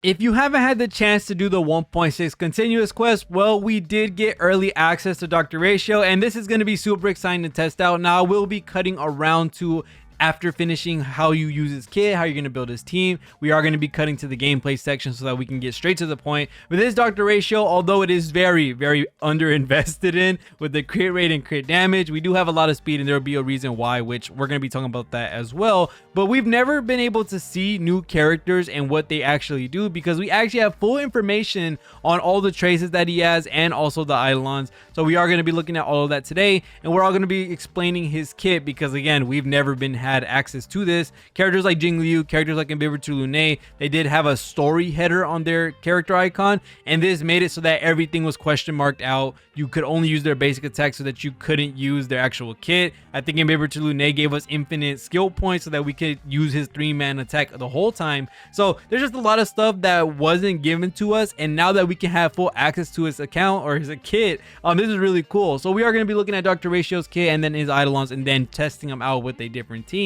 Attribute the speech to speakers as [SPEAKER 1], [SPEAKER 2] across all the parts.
[SPEAKER 1] If you haven't had the chance to do the 1.6 continuous quest, well, we did get early access to Dr.Ratio, and this is going to be super exciting to test out. Now, I will be cutting around to after finishing how you use his kit, how you're going to build his team. We are going to be cutting to the gameplay section so that we can get straight to the point. But this Dr.Ratio, although it is very, very underinvested in with the crit rate and crit damage, we do have a lot of speed, and there will be a reason why, which we're going to be talking about that as well. But we've never been able to see new characters and what they actually do, because we actually have full information on all the traces that he has and also the Eidolons. So we are going to be looking at all of that today, and we're all going to be explaining his kit, because again, we've never been had access to this. Characters like Jing Liu, characters like Ambivertu Lune, they did have a story header on their character icon, and this made it so that everything was question marked out. You could only use their basic attack so that you couldn't use their actual kit. I think Ambivertu Lune gave us infinite skill points so that we could use his 3-man attack the whole time. So there's just a lot of stuff that wasn't given to us, and now that we can have full access to his account or his kit, this is really cool. So we are going to be looking at Dr.Ratio's kit and then his Eidolons, and then testing them out with a different team.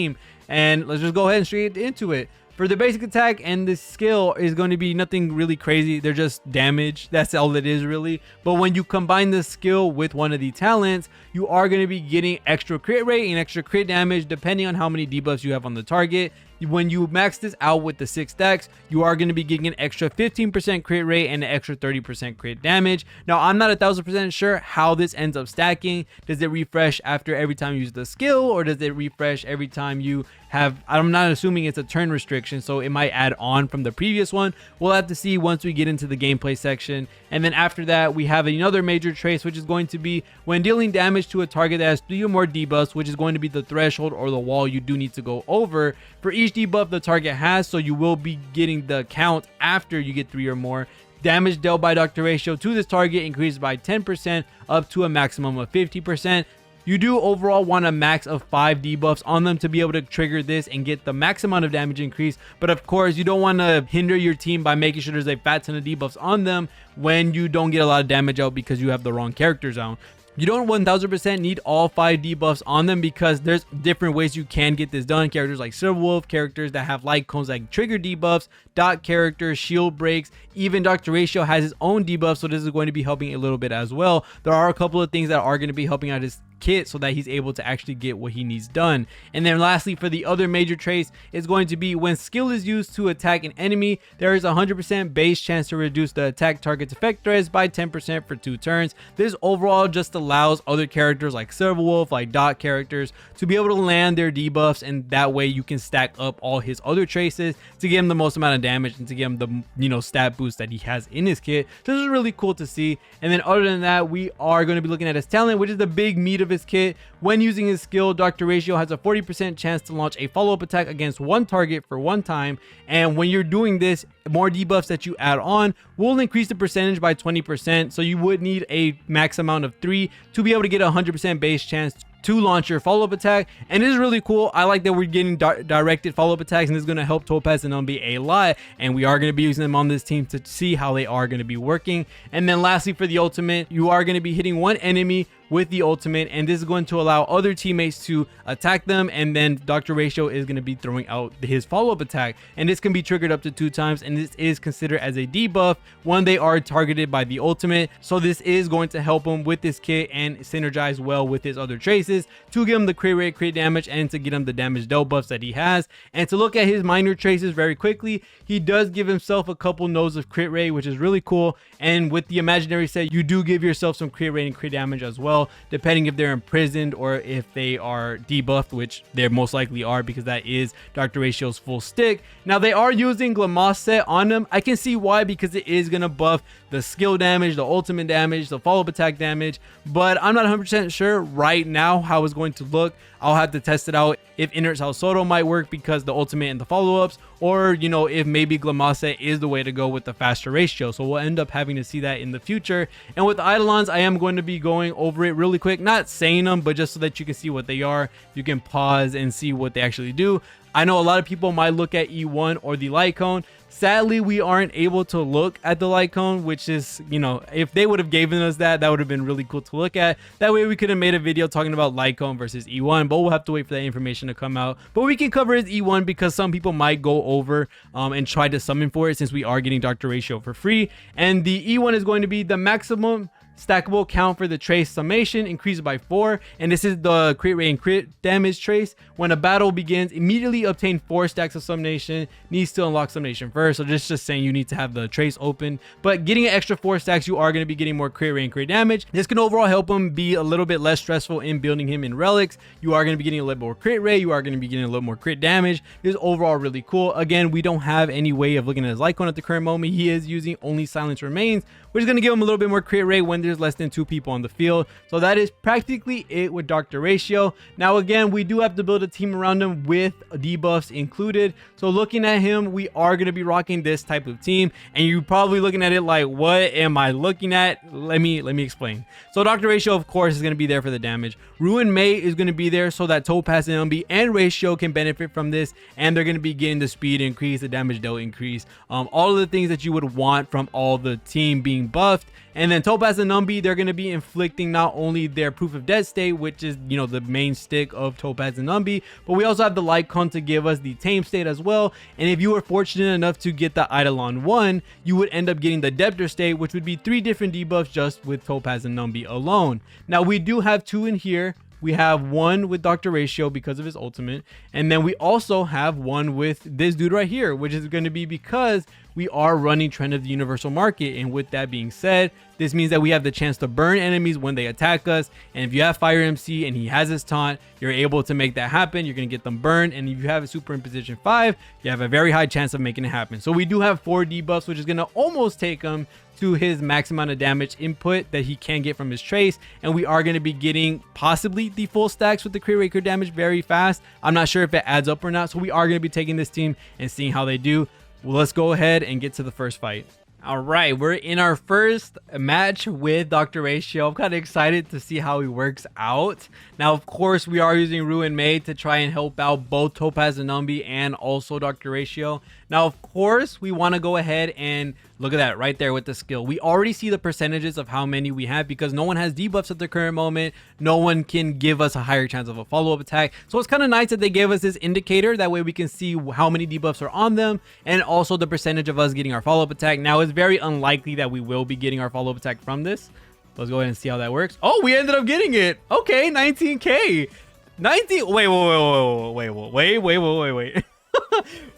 [SPEAKER 1] And let's just go ahead and straight into it. For the basic attack and the skill is going to be nothing really crazy. They're just damage. That's all it is really. But when you combine the skill with one of the talents, you are going to be getting extra crit rate and extra crit damage depending on how many debuffs you have on the target. When you max this out with the 6 stacks, you are going to be getting an extra 15% crit rate and an extra 30% crit damage. Now, I'm not 1000% sure how this ends up stacking. Does it refresh after every time you use the skill, or does it refresh every time you have, I'm not assuming it's a turn restriction, so it might add on from the previous one. We'll have to see once we get into the gameplay section. And then after that, we have another major trace, which is going to be when dealing damage to a target that has 3 or more debuffs, which is going to be the threshold or the wall you do need to go over for each debuff the target has. So you will be getting the count after you get 3 or more. Damage dealt by Dr.Ratio to this target increases by 10% up to a maximum of 50%. You do overall want a max of 5 debuffs on them to be able to trigger this and get the max amount of damage increase. But of course, you don't want to hinder your team by making sure there's a fat ton of debuffs on them when you don't get a lot of damage out because you have the wrong characters out. You don't 1000% need all 5 debuffs on them, because there's different ways you can get this done. Characters like Silverwolf, characters that have light cones that trigger debuffs, dot characters, shield breaks, even Dr.Ratio has his own debuff, so this is going to be helping a little bit as well. There are a couple of things that are going to be helping out his kit so that he's able to actually get what he needs done. And then lastly, for the other major trace, is going to be when skill is used to attack an enemy, there is a 100% base chance to reduce the attack target's effect threats by 10% for 2 turns. This overall just allows other characters like Silverwolf, like dot characters, to be able to land their debuffs, and that way you can stack up all his other traces to give him the most amount of damage and to give him the stat boost that he has in his kit. So this is really cool to see. And then other than that, we are going to be looking at his talent, which is the big meat of his kit. When using his skill, Dr.Ratio has a 40% chance to launch a follow-up attack against one target for 1 time, and when you're doing this, more debuffs that you add on will increase the percentage by 20%. So you would need a max amount of 3 to be able to get a 100% base chance to launch your follow-up attack. And it is really cool. I like that we're getting directed follow-up attacks, and this is going to help Topaz and Umbi a lot, and we are going to be using them on this team to see how they are going to be working. And then lastly, for the ultimate, you are going to be hitting one enemy with the ultimate, and this is going to allow other teammates to attack them, and then Dr.Ratio is going to be throwing out his follow-up attack, and this can be triggered up to 2 times, and this is considered as a debuff when they are targeted by the ultimate. So this is going to help him with this kit and synergize well with his other traces to give him the crit rate, crit damage, and to get him the damage dealt buffs that he has. And to look at his minor traces very quickly, he does give himself a couple nodes of crit rate, which is really cool. And with the imaginary set, you do give yourself some crit rate and crit damage as well, depending if they're imprisoned or if they are debuffed, which they most likely are, because that is Dr.Ratio's full stick. Now they are using Glamass set on them. I can see why, because it is going to buff the skill damage, the ultimate damage, the follow-up attack damage, but I'm not 100% sure right now how it's going to look. I'll have to test it out if Inert Salsoto might work because the ultimate and the follow-ups, or if maybe Glamass set is the way to go with the faster ratio. So we'll end up having to see that in the future. And with the Eidolons, I am going to be going over it really quick, not saying them, but just so that you can see what they are. You can pause and see what they actually do. I know a lot of people might look at E1 or the light cone. Sadly, we aren't able to look at the light cone, which is, you know, if they would have given us that, that would have been really cool to look at. That way we could have made a video talking about light cone versus E1, but we'll have to wait for that information to come out. But we can cover his E1 because some people might go over and try to summon for it, since we are getting Dr.Ratio for free. And the E1 is going to be the maximum stackable count for the trace summation increased by 4, and this is the crit rate and crit damage trace. When a battle begins, immediately obtain 4 stacks of summation. Needs to unlock summation first, so just saying you need to have the trace open, but getting an extra 4 stacks, you are going to be getting more crit rate and crit damage. This can overall help him be a little bit less stressful in building him in relics. You are going to be getting a little more crit rate, you are going to be getting a little more crit damage. This is overall really cool. Again, we don't have any way of looking at his light cone at the current moment. He is using only silence remains, which is going to give him a little bit more crit rate when there's less than 2 people on the field. So that is practically it with Dr.Ratio. Now again, we do have to build a team around him with debuffs included. So looking at him, we are going to be rocking this type of team, and you're probably looking at it like, what am I looking at? Let me explain. So Dr.Ratio, of course, is going to be there for the damage. Ruin May is going to be there so that Topaz and Umbi and Ratio can benefit from this, and they're going to be getting the speed increase, the damage dealt increase, all of the things that you would want from all the team being buffed. And then Topaz and Umbi, they're going to be inflicting not only their proof of death state, which is, you know, the main stick of Topaz and Umbi, but we also have the light cone to give us the tame state as well. And if you were fortunate enough to get the Eidolon 1, you would end up getting the Debtor state, which would be 3 different debuffs just with Topaz and Umbi alone. Now we do have 2 in here. We have 1 with Dr.Ratio because of his ultimate, and then we also have 1 with this dude right here, which is going to be because we are running Trend of the Universal Market. And with that being said, this means that we have the chance to burn enemies when they attack us. And if you have Fire MC and he has his taunt, you're able to make that happen. You're going to get them burned. And if you have a super in position 5, you have a very high chance of making it happen. So we do have 4 debuffs, which is going to almost take him to his max amount of damage input that he can get from his trace. And we are going to be getting possibly the full stacks with the crit rate crit damage very fast. I'm not sure if it adds up or not. So we are going to be taking this team and seeing how they do. Well, let's go ahead and get to the first fight. All right, we're in our first match with Dr.Ratio. I'm kind of excited to see how he works out. Now, of course, we are using Ruin May to try and help out both Topaz and Umbi and also Dr.Ratio. Now, of course, we want to go ahead and look at that right there with the skill. We already see the percentages of how many we have because no one has debuffs at the current moment. No one can give us a higher chance of a follow-up attack. So it's kind of nice that they gave us this indicator. That way we can see how many debuffs are on them and also the percentage of us getting our follow-up attack. Now, it's very unlikely that we will be getting our follow-up attack from this. Let's go ahead and see how that works. Oh, we ended up getting it. Okay, 19K. 19. Wait.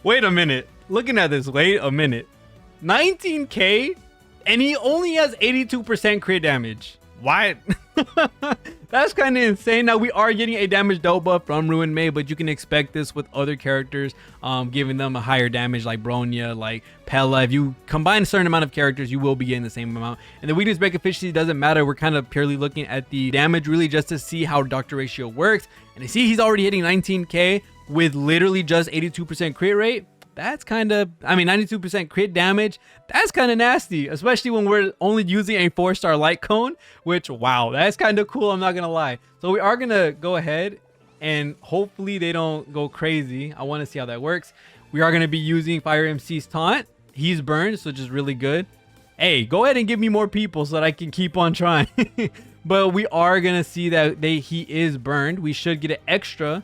[SPEAKER 1] Wait a minute. Looking at this, wait a minute. 19K, and he only has 82% crit damage. What? That's kind of insane. Now we are getting a damage dealt buff from Ruin May, but you can expect this with other characters, giving them a higher damage like Bronya, like Pella. If you combine a certain amount of characters, you will be getting the same amount. And the weakness break efficiency doesn't matter. We're kind of purely looking at the damage really just to see how Dr.Ratio works. And you see he's already hitting 19K with literally just 82% crit rate. That's kind of, I mean, 92% crit damage. That's kind of nasty, especially when we're only using a 4-star light cone, which, wow, that's kind of cool. I'm not going to lie. So we are going to go ahead and hopefully they don't go crazy. I want to see how that works. We are going to be using Fire MC's taunt. He's burned, so just really good. Hey, go ahead and give me more people so that I can keep on trying. But we are going to see that he is burned. We should get an extra.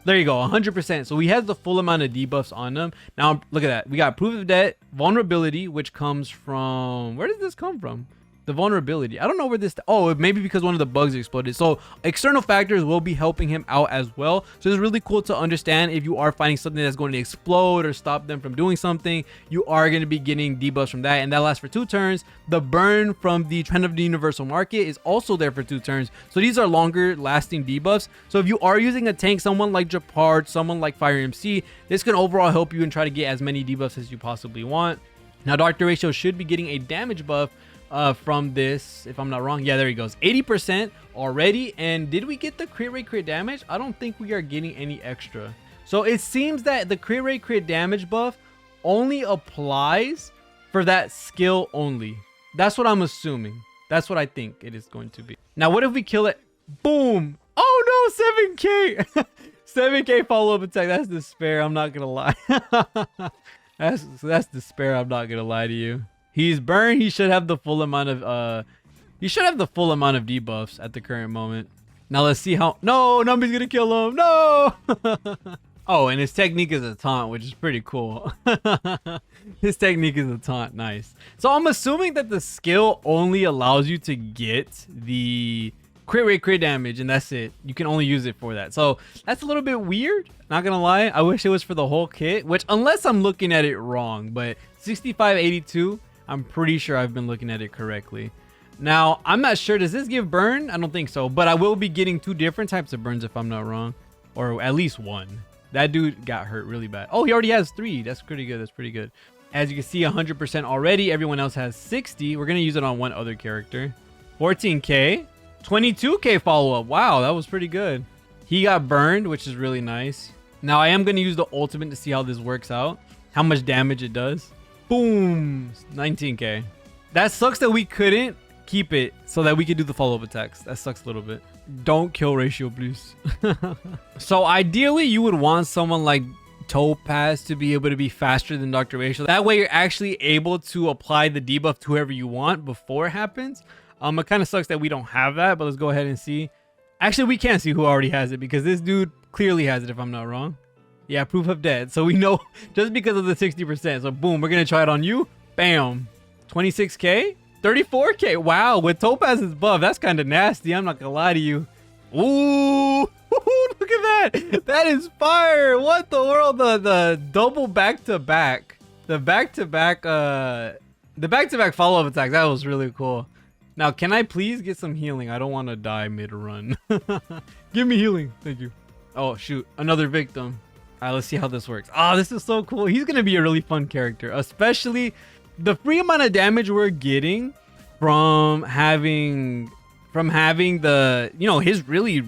[SPEAKER 1] There you go, 100%. So he has the full amount of debuffs on them. Now, look at that. We got Proof of Debt, Vulnerability, which comes from... Where does this come from? The vulnerability. I don't know where this... Oh, maybe because one of the bugs exploded. So external factors will be helping him out as well. So it's really cool to understand if you are finding something that's going to explode or stop them from doing something, you are going to be getting debuffs from that. And that lasts for 2 turns. The burn from the Trend of the Universal Market is also there for 2 turns. So these are longer lasting debuffs. So if you are using a tank, someone like Japard, someone like Fire MC, this can overall help you and try to get as many debuffs as you possibly want. Now, Dr.Ratio should be getting a damage buff from this, if I'm not wrong. Yeah, there he goes, 80% already. And did we get the crit rate crit damage? I don't think we are getting any extra. So it seems that the crit rate crit damage buff only applies for that skill only. That's what I'm assuming. That's what I think it is going to be. Now, what if we kill it? Boom. Oh no, 7K. 7K follow-up attack. That's despair. I'm not gonna lie. That's despair. I'm not gonna lie to you. He's burned. He should have the full amount of debuffs at the current moment. Now let's see how. No, Numby's gonna kill him. No. Oh, and his technique is a taunt, which is pretty cool. His technique is a taunt. Nice. So I'm assuming that the skill only allows you to get the crit rate, crit damage, and that's it. You can only use it for that. So that's a little bit weird. Not gonna lie. I wish it was for the whole kit, which unless I'm looking at it wrong, but 6582, I'm pretty sure I've been looking at it correctly. Now, I'm not sure. Does this give burn? I don't think so, but I will be getting 2 different types of burns if I'm not wrong, or at least 1. That dude got hurt really bad. Oh, he already has 3. That's pretty good. That's pretty good. As you can see, 100% already. Everyone else has 60. We're going to use it on one other character. 14K. 22K follow-up. Wow, that was pretty good. He got burned, which is really nice. Now, I am going to use the ultimate to see how this works out. How much damage it does. Boom. 19K. That sucks that we couldn't keep it so that we could do the follow-up attacks. That sucks a little bit. Don't kill Ratio, please. So ideally you would want someone like Topaz to be able to be faster than Dr. Ratio. That way you're actually able to apply the debuff to whoever you want before it happens. It kind of sucks that we don't have that, but let's go ahead and see. Actually, we can't see who already has it because this dude clearly has it if I'm not wrong. Yeah, proof of dead. So we know just because of the 60%. So boom, we're going to try it on you. Bam. 26K. 34K. Wow, with Topaz's buff, that's kind of nasty. I'm not gonna lie to you. Ooh, look at that. That is fire. What the world? The double back-to-back. The back-to-back follow-up attack. That was really cool. Now, can I please get some healing? I don't want to die mid-run. Give me healing. Thank you. Oh, shoot. Another victim. All right, let's see how this works. Oh, this is so cool. He's gonna be a really fun character, especially the free amount of damage we're getting from having the, you know, his really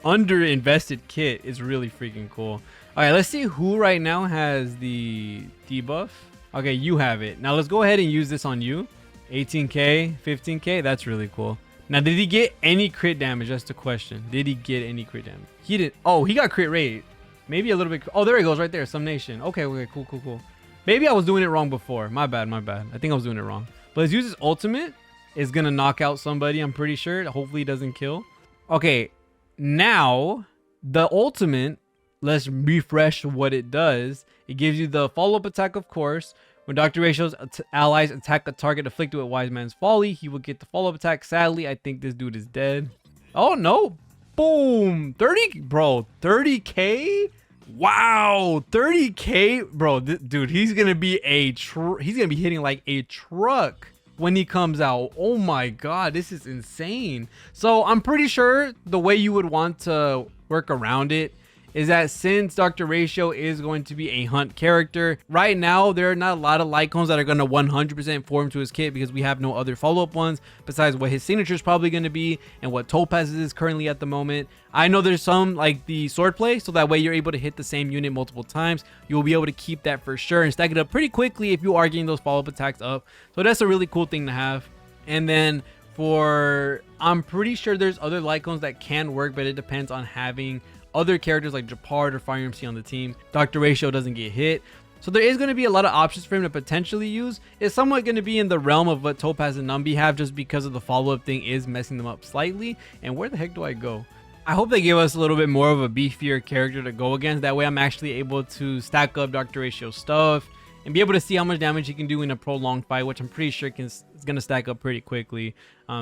[SPEAKER 1] under-invested kit is really freaking cool. All right, let's see who right now has the debuff. Okay, you have it. Now let's go ahead and use this on you. 18K, 15K. That's really cool. Now, did he get any crit damage? That's the question. Did he get any crit damage? He didn't. Oh, he got crit rate. Maybe a little bit. Oh, there he goes right there. Some nation. Okay, cool. Maybe I was doing it wrong before. My bad. I think I was doing it wrong. But let's use his ultimate. It's going to knock out somebody, I'm pretty sure. Hopefully it doesn't kill. Okay, now the ultimate, let's refresh what it does. It gives you the follow-up attack, of course. When Dr. Ratio's allies attack a target afflicted with Wise Man's Folly, he will get the follow-up attack. Sadly, I think this dude is dead. Oh, no. Boom. 30K? Wow, 30K, bro. Dude, he's gonna be hitting like a truck when he comes out. Oh my god, this is insane. So I'm pretty sure the way you would want to work around it is that since Dr. Ratio is going to be a hunt character, right now there are not a lot of Lycones that are going to 100% form to his kit because we have no other follow-up ones besides what his signature is probably going to be and what Topaz's is currently at the moment. I know there's some like the swordplay, so that way you're able to hit the same unit multiple times. You'll be able to keep that for sure and stack it up pretty quickly if you are getting those follow-up attacks up. So that's a really cool thing to have. And then I'm pretty sure there's other Lycones that can work, but it depends on having other characters like Japard or Fire MC on the team. Dr. Ratio doesn't get hit. So there is going to be a lot of options for him to potentially use. It's somewhat going to be in the realm of what Topaz and Numby have just because of the follow-up thing is messing them up slightly. And where the heck do I go? I hope they give us a little bit more of a beefier character to go against. That way I'm actually able to stack up Dr. Ratio stuff and be able to see how much damage he can do in a prolonged fight, which I'm pretty sure is going to stack up pretty quickly.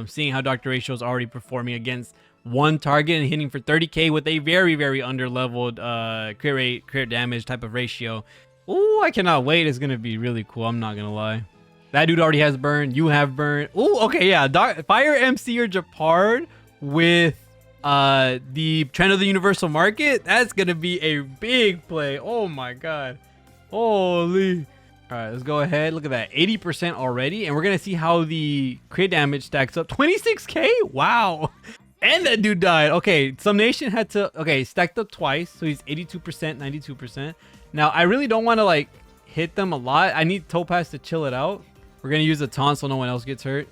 [SPEAKER 1] Seeing how Dr. Ratio is already performing against one target and hitting for 30k with a very, very under-leveled crit rate, crit damage type of ratio. Ooh, I cannot wait. It's going to be really cool. I'm not going to lie. That dude already has burn. You have burn. Ooh, okay, yeah. Fire MC or Japard with the trend of the universal market. That's going to be a big play. Oh my god. Holy. All right, let's go ahead. Look at that. 80% already. And we're going to see how the crit damage stacks up. 26k? Wow. And that dude died. Okay, some nation had to... Okay, stacked up twice. So he's 82%, 92%. Now, I really don't want to, like, hit them a lot. I need Topaz to chill it out. We're going to use a taunt so no one else gets hurt.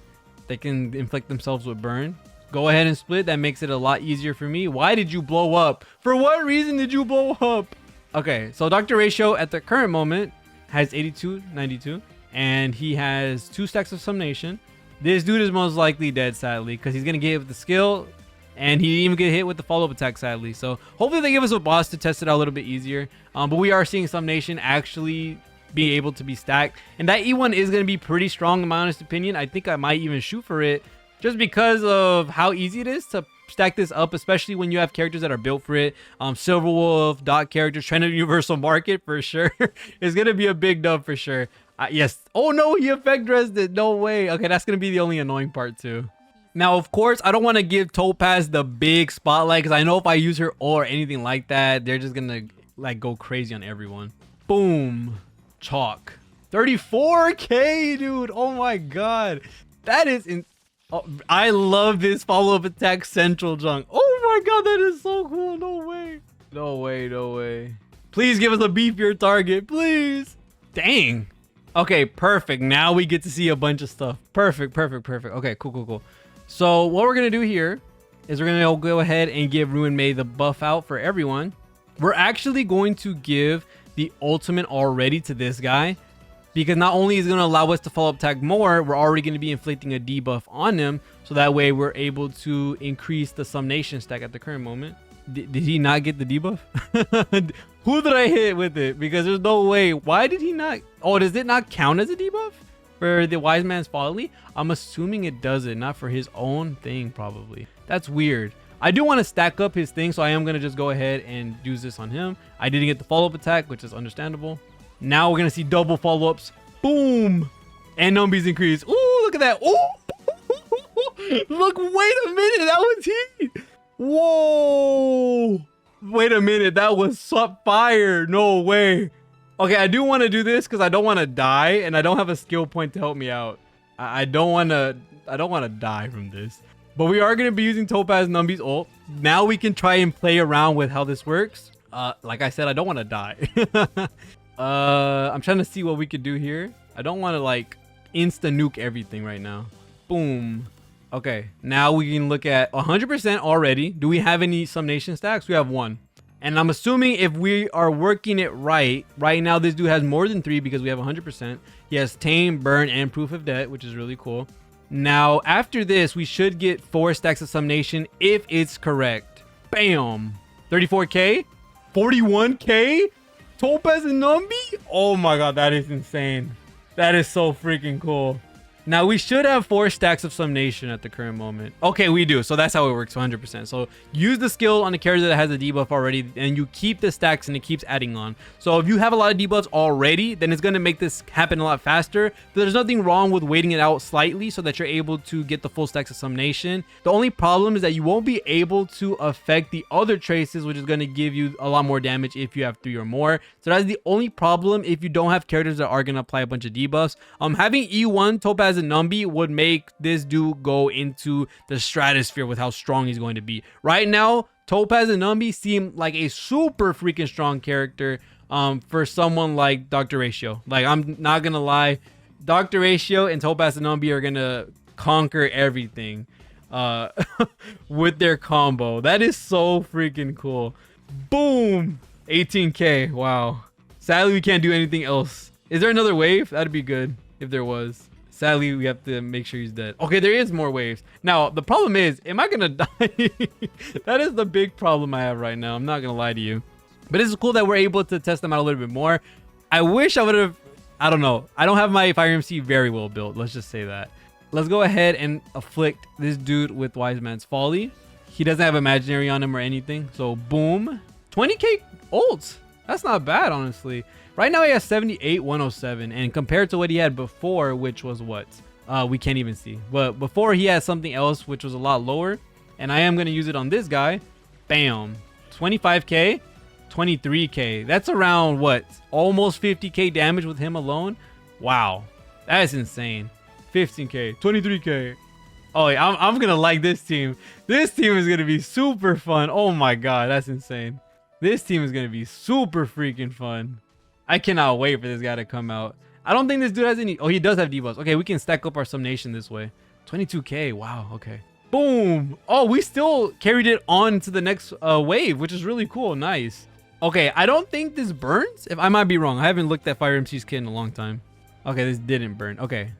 [SPEAKER 1] They can inflict themselves with burn. go ahead and split. That makes it a lot easier for me. Why did you blow up? For what reason did you blow up? Okay, so Dr. Ratio at the current moment has 82, 92, and he has 2 stacks of Sumnation. This dude is most likely dead, sadly, because he's going to get hit with the skill, and he even get hit with the follow-up attack, sadly. So hopefully they give us a boss to test it out a little bit easier. But we are seeing Sumnation actually be able to be stacked, and that E1 is going to be pretty strong in my honest opinion. I think I might even shoot for it just because of how easy it is to stack this up, especially when you have characters that are built for it. Silver Wolf, Dot characters, Trend of Universal Market for sure. It's going to be a big dub for sure. Yes. Oh no, he effect dressed it. No way. Okay, that's going to be the only annoying part too. Now, of course, I don't want to give Topaz the big spotlight because I know if I use her or anything like that, they're just going to like go crazy on everyone. Boom. Chalk. 34k, dude. Oh my god. That is in oh, I love this follow-up attack central junk. Oh my god, that is so cool. No way. No way, no way. Please give us a beefier target, please. Dang. Okay, perfect. Now we get to see a bunch of stuff. Perfect, perfect, perfect. Okay, cool, cool, cool. So what we're gonna do here is we're gonna go ahead and give Ruin May the buff out for everyone. We're actually going to give the ultimate already to this guy, because not only is it going to allow us to follow up attack more, we're already going to be inflicting a debuff on him, so that way we're able to increase the Sumnation stack at the current moment. Did he not get the debuff? Who did I hit with it? Because there's no way. Why did he not? Oh, does it not count as a debuff for the Wise Man's Folly? I'm assuming it doesn't, not for his own thing probably. That's weird. I do want to stack up his thing, so I am going to just go ahead and use this on him. I didn't get the follow-up attack, which is understandable. Now we're going to see double follow-ups. Boom! And Numbies increase. Ooh, look at that. Ooh! Look, wait a minute. That was he. Whoa! Wait a minute. That was fire. No way. Okay, I do want to do this because I don't want to die, and I don't have a skill point to help me out. I don't want to die from this. But we are going to be using Topaz Numbies ult. Now we can try and play around with how this works. Like I said, I don't want to die. I'm trying to see what we could do here. I don't want to like insta nuke everything right now. Boom. Okay, now we can look at 100% already. Do we have any Sumnation stacks? We have 1. And I'm assuming if we are working it right now this dude has more than 3 because we have 100%. He has Tame, Burn, and Proof of Debt, which is really cool. Now, after this, we should get 4 stacks of Sumnation if it's correct. Bam. 34k? 41k? Topaz and Numbi? Oh my god, that is insane. That is so freaking cool. Now, we should have 4 stacks of Sumnation at the current moment. Okay, we do. So that's how it works, 100%. So use the skill on the character that has a debuff already, and you keep the stacks and it keeps adding on. So if you have a lot of debuffs already, then it's going to make this happen a lot faster. But there's nothing wrong with waiting it out slightly so that you're able to get the full stacks of Sumnation. The only problem is that you won't be able to affect the other traces, which is going to give you a lot more damage if you have 3 or more. So that's the only problem if you don't have characters that are going to apply a bunch of debuffs. Having E1, Topaz, and Numbi would make this dude go into the stratosphere with how strong he's going to be. Right now, Topaz and Numbi seem like a super freaking strong character for someone like Dr. Ratio. Like, I'm not gonna lie, Dr. Ratio and Topaz and Numbi are gonna conquer everything with their combo. That is so freaking cool. Boom! 18k. Wow. Sadly, we can't do anything else. Is there another wave? That'd be good if there was. Sadly, we have to make sure he's dead. Okay, there is more waves. Now, the problem is, am I gonna die? That is the big problem I have right now. I'm not gonna lie to you. But it's cool that we're able to test them out a little bit more. I wish I would have, I don't know. I don't have my Fire MC very well built. Let's just say that. Let's go ahead and afflict this dude with Wise Man's Folly. He doesn't have Imaginary on him or anything. So, boom. 20k ults. That's not bad, honestly. Right now he has 78, 107, and compared to what he had before, which was what? We can't even see. But before he had something else, which was a lot lower, and I am going to use it on this guy. Bam. 25k, 23k. That's around what? Almost 50k damage with him alone. Wow. That is insane. 15k, 23k. Oh, yeah, I'm going to like this team. This team is going to be super fun. Oh my god, that's insane. This team is going to be super freaking fun. I cannot wait for this guy to come out. I don't think this dude has any. Oh, he does have debuffs. Okay, we can stack up our Sumnation this way. 22k. Wow. Okay. Boom. Oh, we still carried it on to the next wave, which is really cool. Nice. Okay, I don't think this burns. If I might be wrong. I haven't looked at Fire MC's kit in a long time. Okay, this didn't burn. Okay.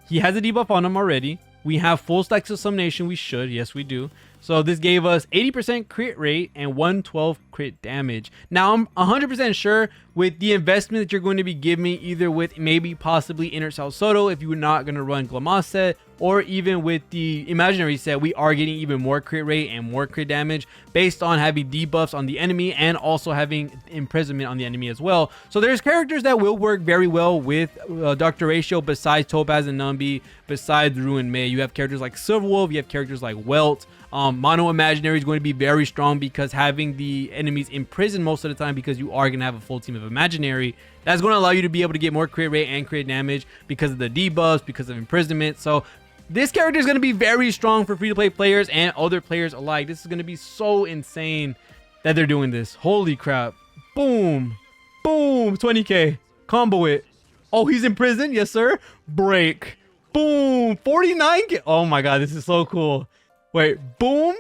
[SPEAKER 1] He has a debuff on him already. We have full stacks of Summonation. We should. Yes, we do. So this gave us 80% crit rate and 112 crit damage. Now, I'm 100% sure with the investment that you're going to be giving me, either with maybe possibly Inner South Soto if you're not going to run Glamas set, or even with the Imaginary set, we are getting even more crit rate and more crit damage based on having debuffs on the enemy and also having imprisonment on the enemy as well. So there's characters that will work very well with Dr.Ratio besides Topaz and Numbi, besides REHOO and Mei. You have characters like Silverwolf, you have characters like Welt. Mono Imaginary is going to be very strong because having the enemies imprisoned most of the time, because you are going to have a full team of Imaginary, that's going to allow you to be able to get more crit rate and crit damage because of the debuffs, because of imprisonment. So this character is going to be very strong for free-to-play players and other players alike. This is going to be so insane that they're doing this. Holy crap. Boom. Boom. 20k. Combo it. Oh, he's in prison. Yes, sir. Break. Boom. 49k. Oh my god, this is so cool. Wait. Boom.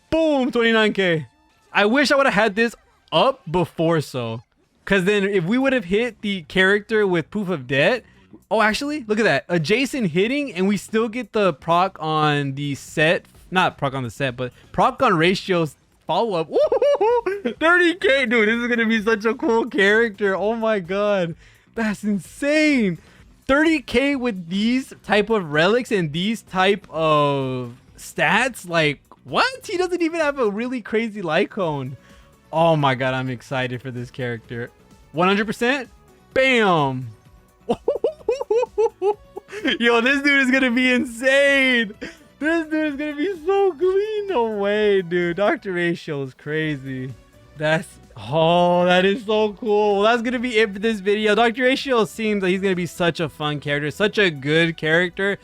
[SPEAKER 1] Boom. 29k. I wish I would have had this up before so. Because then if we would have hit the character with Proof of Debt. Oh, actually, look at that. Adjacent hitting, and we still get the proc on the set. Not proc on the set, but proc on Ratio's follow-up. 30k, dude. This is going to be such a cool character. Oh my god. That's insane. 30k with these type of relics and these type of stats. Like, what? He doesn't even have a really crazy Lycone. Oh my god, I'm excited for this character. 100%? Bam. Yo, this dude is gonna be insane. This dude is gonna be so clean. No way, dude. Dr.Ratio is crazy. That is so cool. Well, that's gonna be it for this video. Dr.Ratio seems like he's gonna be such a fun character, such a good character.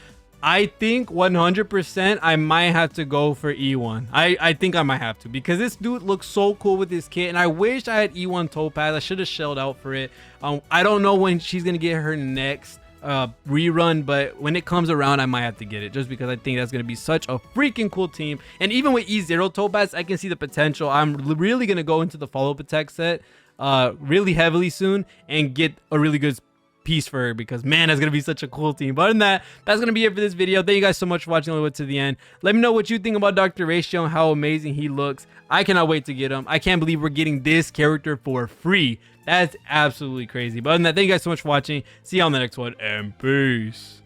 [SPEAKER 1] I think 100% I might have to go for E1. I think I might have to, because this dude looks so cool with his kit, and I wish I had E1 Topaz. I should have shelled out for it. I don't know when she's gonna get her next rerun, but when it comes around I might have to get it, just because I think that's going to be such a freaking cool team. And even with E0 Topaz, I can see the potential. I'm really going to go into the follow-up attack set really heavily soon and get a really good piece for her, because man, that's gonna be such a cool team. But other than that, that's gonna be it for this video. Thank you guys so much for watching all the way to the end. Let me know what you think about Dr.Ratio and how amazing he looks. I cannot wait to get him. I can't believe we're getting this character for free. That's absolutely crazy. But other than that, thank you guys so much for watching. See you on the next one, and peace.